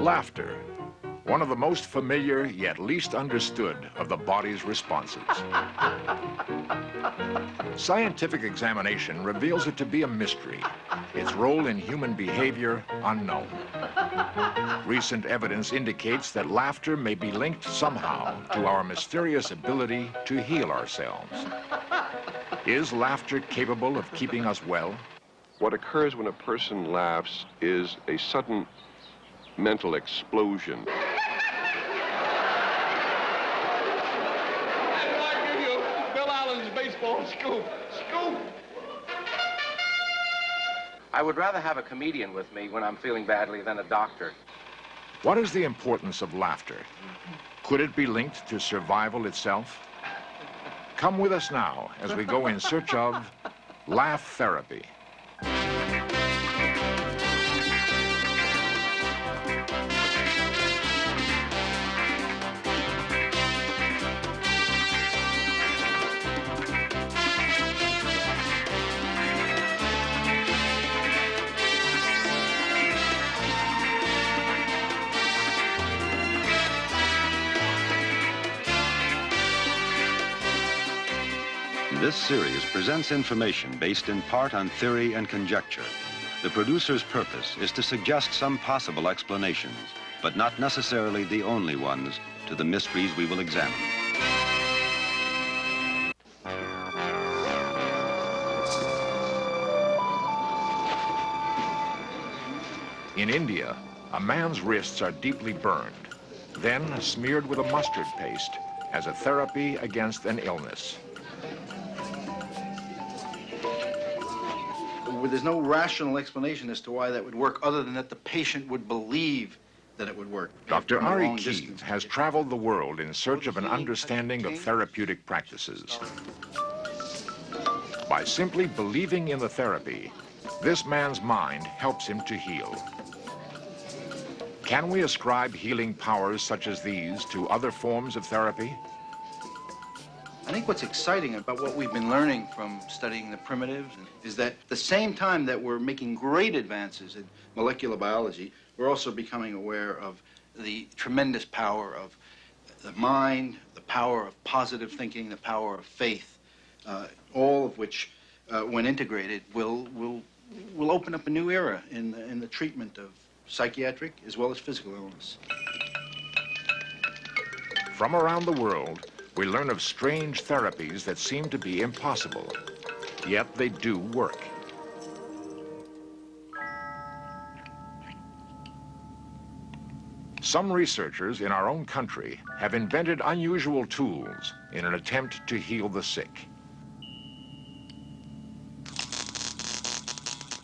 Laughter, one of the most familiar yet least understood of the body's responses. Scientific examination reveals it to be a mystery, its role in human behavior unknown. Recent evidence indicates that laughter may be linked somehow to our mysterious ability to heal ourselves. Is laughter capable of keeping us well? What occurs when a person laughs is a sudden mental explosion. Baseball scoop. Scoop! I would rather have a comedian with me when I'm feeling badly than a doctor. What is the importance of laughter? Could it be linked to survival itself? Come with us now as we go in search of laugh therapy. This series presents information based in part on theory and conjecture. The producer's purpose is to suggest some possible explanations, but not necessarily the only ones, to the mysteries we will examine. In India, a man's wrists are deeply burned, then smeared with a mustard paste as a therapy against an illness. There's no rational explanation as to why that would work other than that the patient would believe that it would work. Dr. Ari Keeve has traveled the world in search of an understanding of therapeutic practices. By simply believing in the therapy, this man's mind helps him to heal. Can we ascribe healing powers such as these to other forms of therapy? I think what's exciting about what we've been learning from studying the primitives is that at the same time that we're making great advances in molecular biology, we're also becoming aware of the tremendous power of the mind, the power of positive thinking, the power of faith, all of which, when integrated, will open up a new era in the treatment of psychiatric as well as physical illness. From around the world, we learn of strange therapies that seem to be impossible, yet they do work. Some researchers in our own country have invented unusual tools in an attempt to heal the sick.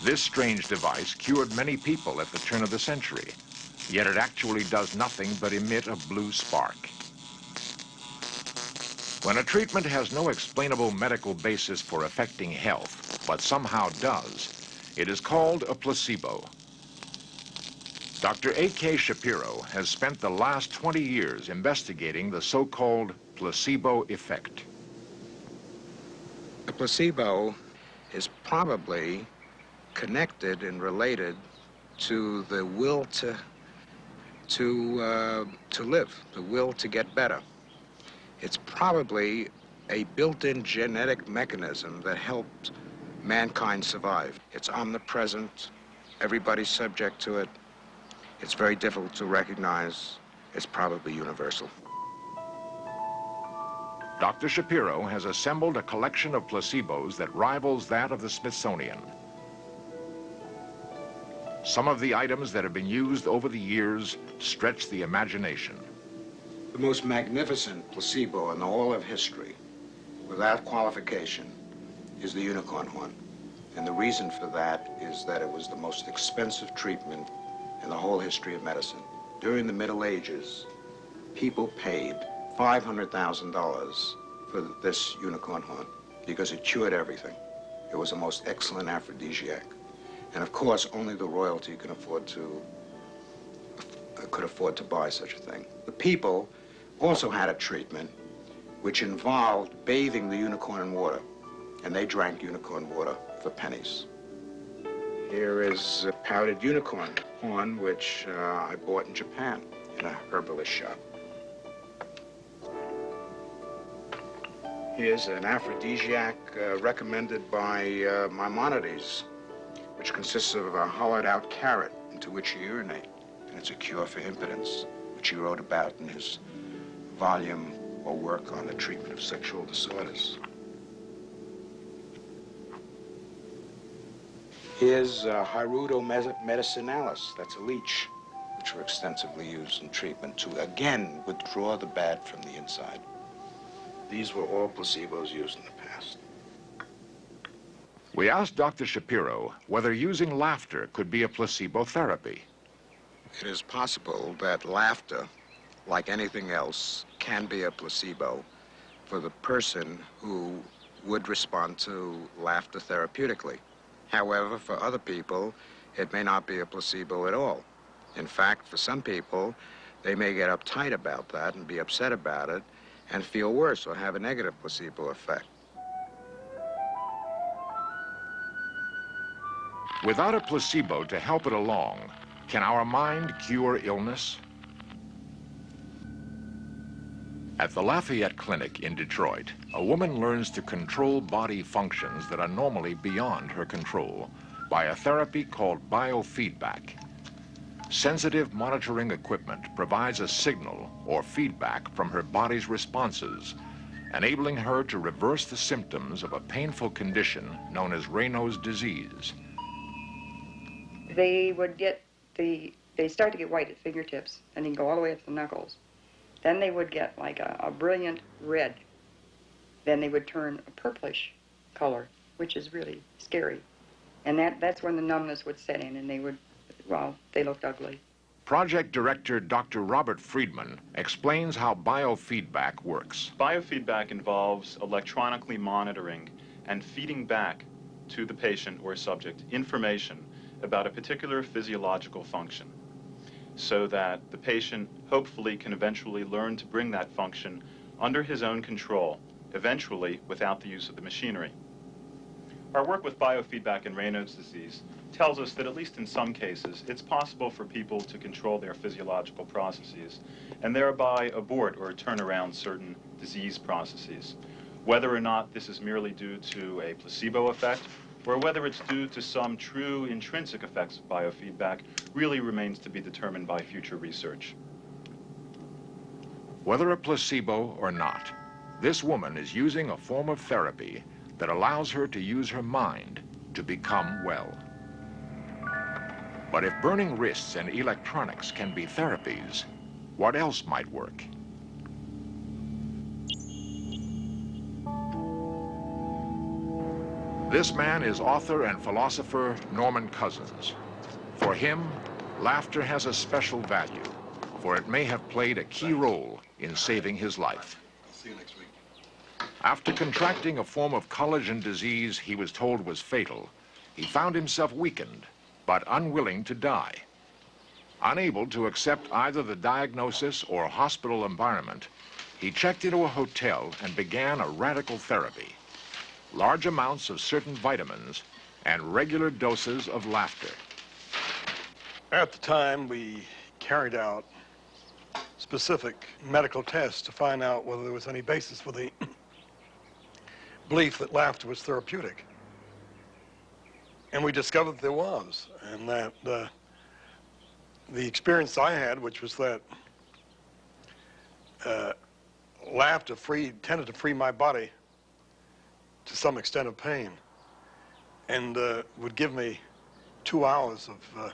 This strange device cured many people at the turn of the century, yet it actually does nothing but emit a blue spark. When a treatment has no explainable medical basis for affecting health, but somehow does, it is called a placebo. Dr. A.K. Shapiro has spent the last 20 years investigating the so-called placebo effect. The placebo is probably connected and related to the will to live, the will to get better. It's probably a built-in genetic mechanism that helped mankind survive. It's omnipresent. Everybody's subject to it. It's very difficult to recognize. It's probably universal. Dr. Shapiro has assembled a collection of placebos that rivals that of the Smithsonian. Some of the items that have been used over the years stretch the imagination. The most magnificent placebo in all of history, without qualification, is the unicorn horn. And the reason for that is that it was the most expensive treatment in the whole history of medicine. During the Middle Ages, people paid $500,000 for this unicorn horn because it cured everything. It was the most excellent aphrodisiac. And of course, only the royalty could afford to buy such a thing. The people also had a treatment which involved bathing the unicorn in water, and they drank unicorn water for pennies. Here is a powdered unicorn horn, which I bought in Japan in a herbalist shop. Here's an aphrodisiac recommended by Maimonides, which consists of a hollowed-out carrot into which you urinate. And it's a cure for impotence, which he wrote about in his volume or work on the treatment of sexual disorders. Here's Hirudo medicinalis, that's a leech, which were extensively used in treatment to, again, withdraw the bad from the inside. These were all placebos used in the past. We asked Dr. Shapiro whether using laughter could be a placebo therapy. It is possible that laughter, like anything else, can be a placebo for the person who would respond to laughter therapeutically. However, for other people, it may not be a placebo at all. In fact, for some people, they may get uptight about that and be upset about it and feel worse or have a negative placebo effect. Without a placebo to help it along, can our mind cure illness? At the Lafayette Clinic in Detroit, a woman learns to control body functions that are normally beyond her control by a therapy called biofeedback. Sensitive monitoring equipment provides a signal or feedback from her body's responses, enabling her to reverse the symptoms of a painful condition known as Raynaud's disease. They start to get white at fingertips and then go all the way up to the knuckles. Then they would get like a brilliant red. Then they would turn a purplish color, which is really scary. And that's when the numbness would set in and they would, well, they looked ugly. Project Director Dr. Robert Friedman explains how biofeedback works. Biofeedback involves electronically monitoring and feeding back to the patient or subject information about a particular physiological function, so that the patient hopefully can eventually learn to bring that function under his own control, eventually without the use of the machinery. Our work with biofeedback in Raynaud's disease tells us that at least in some cases, it's possible for people to control their physiological processes and thereby abort or turn around certain disease processes. Whether or not this is merely due to a placebo effect or whether it's due to some true intrinsic effects of biofeedback really remains to be determined by future research. Whether a placebo or not, this woman is using a form of therapy that allows her to use her mind to become well. But if burning wrists and electronics can be therapies, what else might work? This man is author and philosopher Norman Cousins. For him, laughter has a special value, for it may have played a key role in saving his life. See you next week. After contracting a form of collagen disease he was told was fatal, he found himself weakened, but unwilling to die. Unable to accept either the diagnosis or hospital environment, he checked into a hotel and began a radical therapy. Large amounts of certain vitamins and regular doses of laughter. At the time, we carried out specific medical tests to find out whether there was any basis for the belief that laughter was therapeutic. And we discovered that there was, and that the experience I had, which was that laughter tended to free my body to some extent of pain, and would give me 2 hours of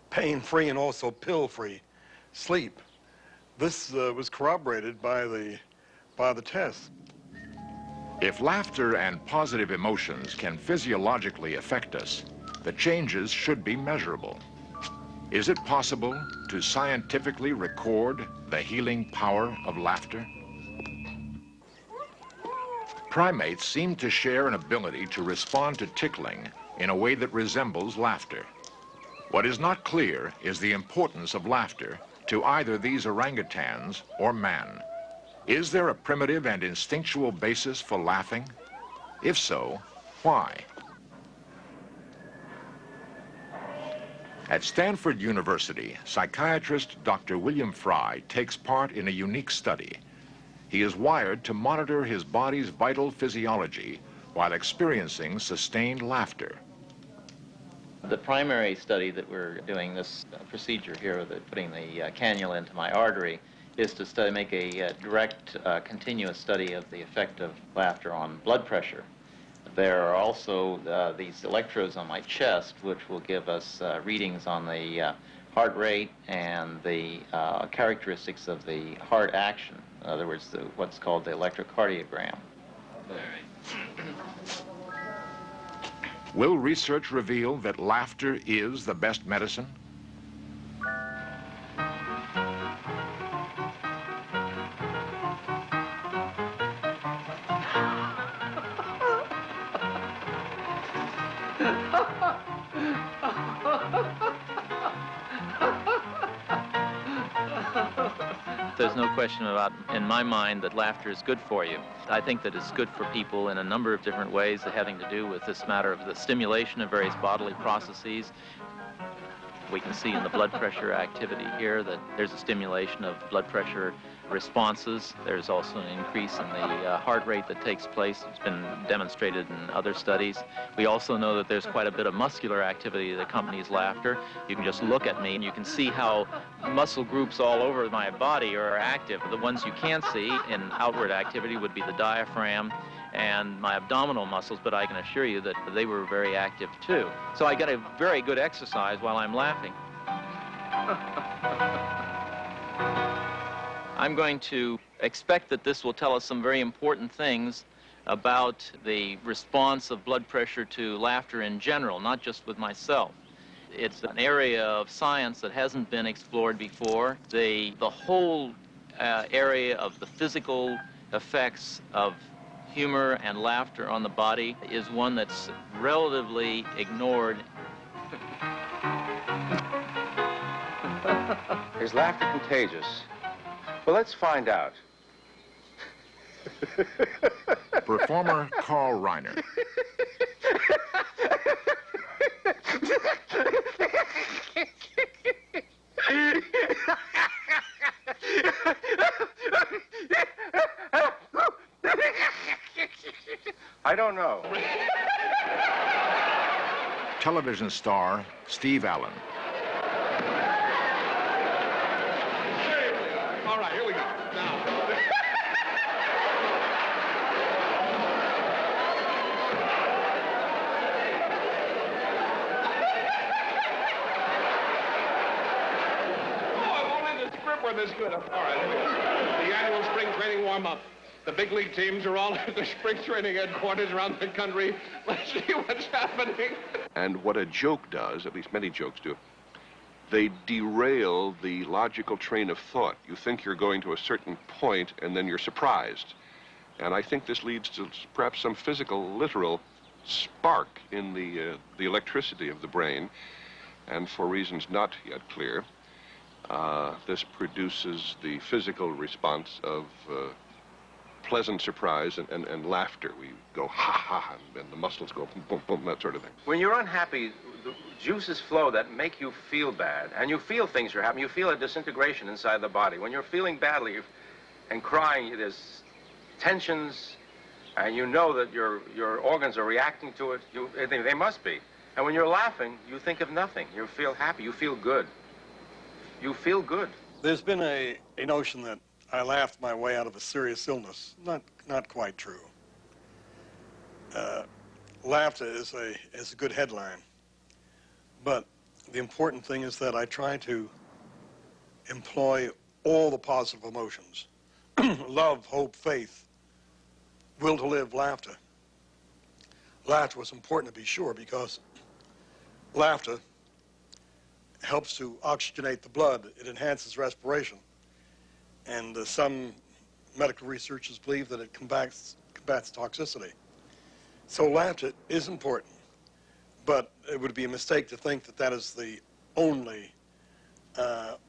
pain-free and also pill-free sleep. This was corroborated by the test. If laughter and positive emotions can physiologically affect us, the changes should be measurable. Is it possible to scientifically record the healing power of laughter? Primates seem to share an ability to respond to tickling in a way that resembles laughter. What is not clear is the importance of laughter to either these orangutans or man. Is there a primitive and instinctual basis for laughing? If so, why? At Stanford University, psychiatrist Dr. William Fry takes part in a unique study. He is wired to monitor his body's vital physiology while experiencing sustained laughter. The primary study that we're doing, this procedure here, putting the cannula into my artery, is to make a direct, continuous study of the effect of laughter on blood pressure. There are also these electrodes on my chest, which will give us readings on the heart rate and the characteristics of the heart action. In other words, what's called the electrocardiogram. Will research reveal that laughter is the best medicine? There's no question about, in my mind, that laughter is good for you. I think that it's good for people in a number of different ways having to do with this matter of the stimulation of various bodily processes. We can see in the blood pressure activity here that there's a stimulation of blood pressure responses. There's also an increase in the heart rate that takes place. It's been demonstrated in other studies. We also know that there's quite a bit of muscular activity that accompanies laughter. You can just look at me and you can see how muscle groups all over my body are active. The ones you can't see in outward activity would be the diaphragm and my abdominal muscles, but I can assure you that they were very active too. So I get a very good exercise while I'm laughing. I'm going to expect that this will tell us some very important things about the response of blood pressure to laughter in general, not just with myself. It's an area of science that hasn't been explored before. The whole area of the physical effects of humor and laughter on the body is one that's relatively ignored. Is laughter contagious? Well, let's find out. Performer Carl Reiner. I don't know. Television star Steve Allen. All right, here we go. Now. Oh, only the script were this good. All right, here we go. The annual spring training warm-up. The big league teams are all at the spring training headquarters around the country. Let's see what's happening. And what a joke does, at least many jokes do, they derail the logical train of thought. You think you're going to a certain point, and then you're surprised. And I think this leads to perhaps some physical, literal spark in the electricity of the brain. And for reasons not yet clear, this produces the physical response of pleasant surprise and laughter. We go ha ha, and the muscles go boom, boom, boom, that sort of thing. When you're unhappy, the juices flow that make you feel bad, and you feel things are happening. You feel a disintegration inside the body. When you're feeling badly and crying, there's tensions, and you know that your organs are reacting to it. They must be. And when you're laughing, you think of nothing. You feel happy. You feel good. You feel good. There's been a notion that I laughed my way out of a serious illness. Not quite true. Laughter is a good headline, but the important thing is that I try to employ all the positive emotions: love, hope, faith, will to live, laughter. Laughter was important to be sure because laughter helps to oxygenate the blood. It enhances respiration. And some medical researchers believe that it combats toxicity. So laughter is important, but it would be a mistake to think that that is the only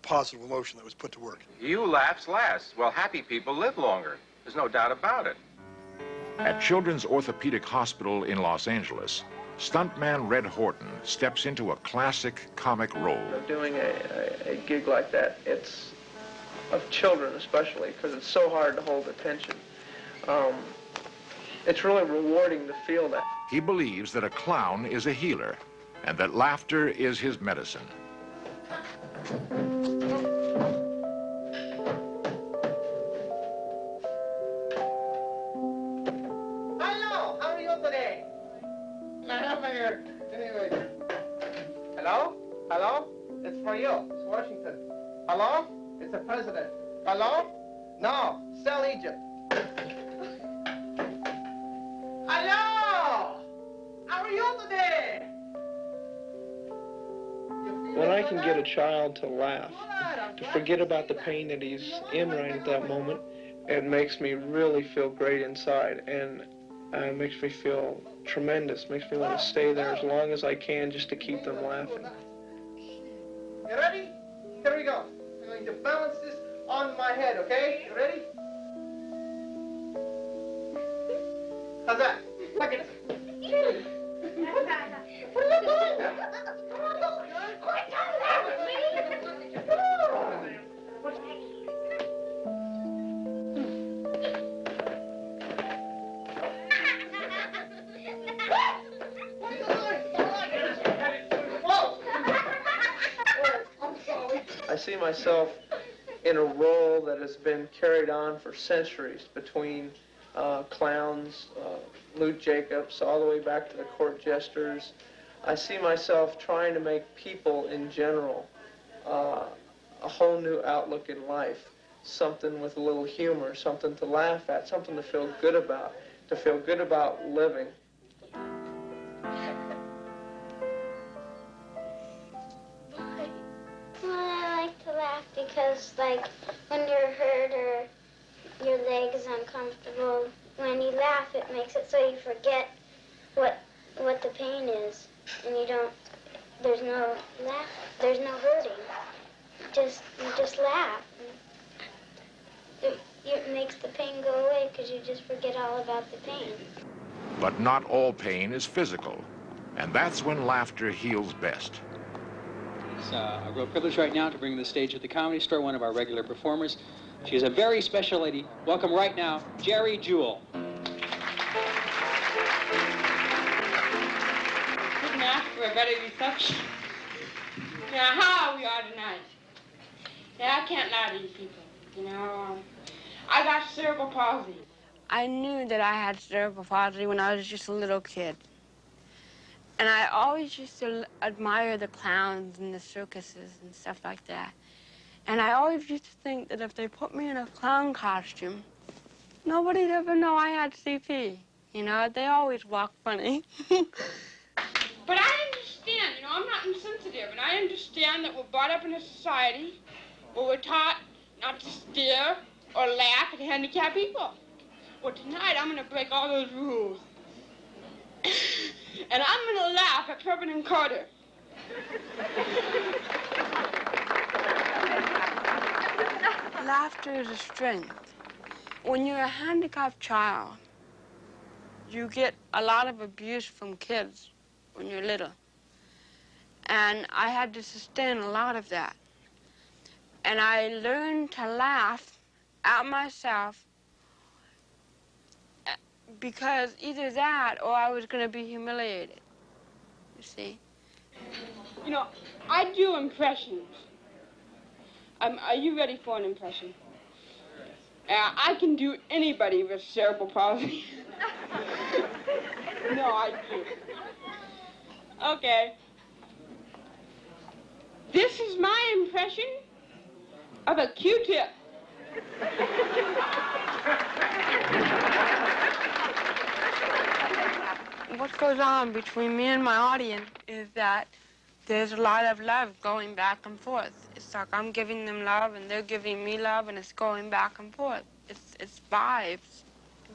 positive emotion that was put to work. You laughs last. Well, happy people live longer. There's no doubt about it. At Children's Orthopedic Hospital in Los Angeles, stuntman Red Horton steps into a classic comic role. Doing a gig like that, it's of children especially, because it's so hard to hold attention. It's really rewarding to feel that. He believes that a clown is a healer and that laughter is his medicine. Hello, how are you today? Anyway. Hello? Hello? It's for you. It's Washington. Hello? It's the president. Hello? No, still Egypt. Hello? How are you today? When I can get a child to laugh, to forget about the pain that he's in right at that moment, it makes me really feel great inside, and it makes me feel tremendous. Makes me want to stay there as long as I can just to keep them laughing. You ready? Here we go. I'm going to balance this on my head, okay? You ready? How's that? Look at it. What are you doing? I see myself in a role that has been carried on for centuries between clowns, Lute Jacobs, all the way back to the court jesters. I see myself trying to make people in general a whole new outlook in life, something with a little humor, something to laugh at, something to feel good about living. Because, like, when you're hurt or your leg is uncomfortable, when you laugh, it makes it so you forget what the pain is, and there's no hurting. You just laugh. It makes the pain go away because you just forget all about the pain. But not all pain is physical, and that's when laughter heals best. It's a real privilege right now to bring to the stage at the Comedy Store one of our regular performers. She is a very special lady. Welcome right now, Jerry Jewell. Couldn't ask for a better reception. Now, how we are tonight. Yeah, I can't lie to you people. I got cerebral palsy. I knew that I had cerebral palsy when I was just a little kid. And I always used to admire the clowns and the circuses and stuff like that. And I always used to think that if they put me in a clown costume, nobody'd ever know I had CP. They always walk funny. But I understand, I'm not insensitive, and I understand that we're brought up in a society where we're taught not to stare or laugh at handicapped people. Well, tonight I'm going to break all those rules. And I'm going to laugh at Turpin and Carter. Laughter is a strength. When you're a handicapped child, you get a lot of abuse from kids when you're little. And I had to sustain a lot of that. And I learned to laugh at myself because either that or I was going to be humiliated, you see. I do impressions. Are you ready for an impression? I can do anybody with cerebral palsy. No, I do. Okay. This is my impression of a Q-tip. What goes on between me and my audience is that there's a lot of love going back and forth. It's like I'm giving them love and they're giving me love, and it's going back and forth. It's vibes,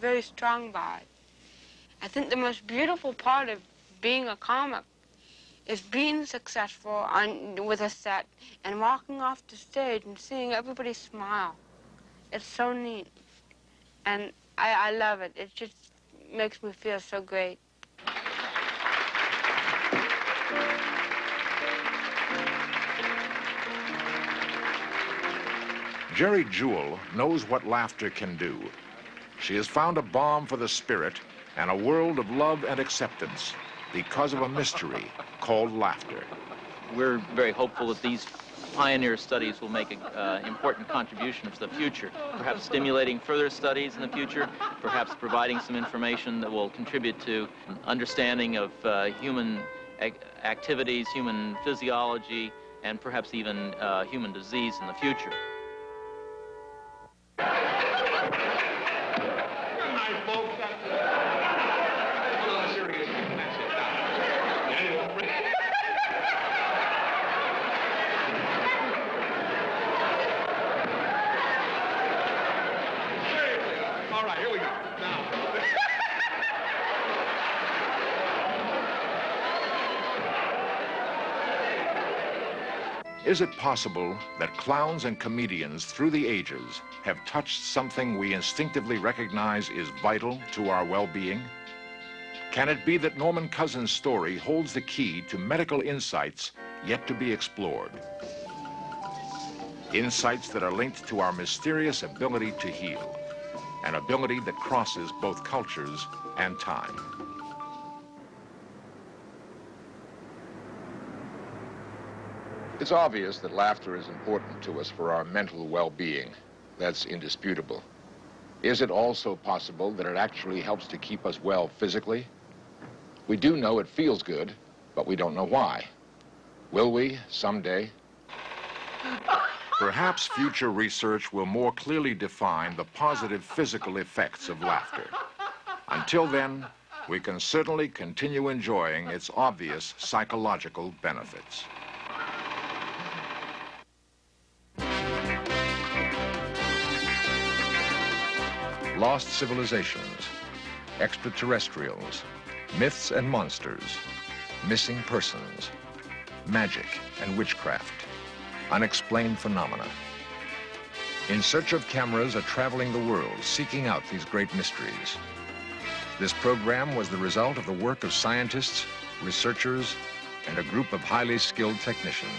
very strong vibe. I think the most beautiful part of being a comic is being successful with a set and walking off the stage and seeing everybody smile. It's so neat. And I love it. It's just, makes me feel so great. Jerry Jewell knows what laughter can do. She has found a balm for the spirit and a world of love and acceptance because of a mystery called laughter. We're very hopeful that these pioneer studies will make an important contribution to the future, perhaps stimulating further studies in the future, perhaps providing some information that will contribute to understanding of human activities, human physiology, and perhaps even human disease in the future. Is it possible that clowns and comedians through the ages have touched something we instinctively recognize is vital to our well-being? Can it be that Norman Cousin's story holds the key to medical insights yet to be explored? Insights that are linked to our mysterious ability to heal, an ability that crosses both cultures and time. It's obvious that laughter is important to us for our mental well-being. That's indisputable. Is it also possible that it actually helps to keep us well physically? We do know it feels good, but we don't know why. Will we someday? Perhaps future research will more clearly define the positive physical effects of laughter. Until then, we can certainly continue enjoying its obvious psychological benefits. Lost civilizations, extraterrestrials, myths and monsters, missing persons, magic and witchcraft, unexplained phenomena. In Search of Cameras are traveling the world, seeking out these great mysteries. This program was the result of the work of scientists, researchers, and a group of highly skilled technicians.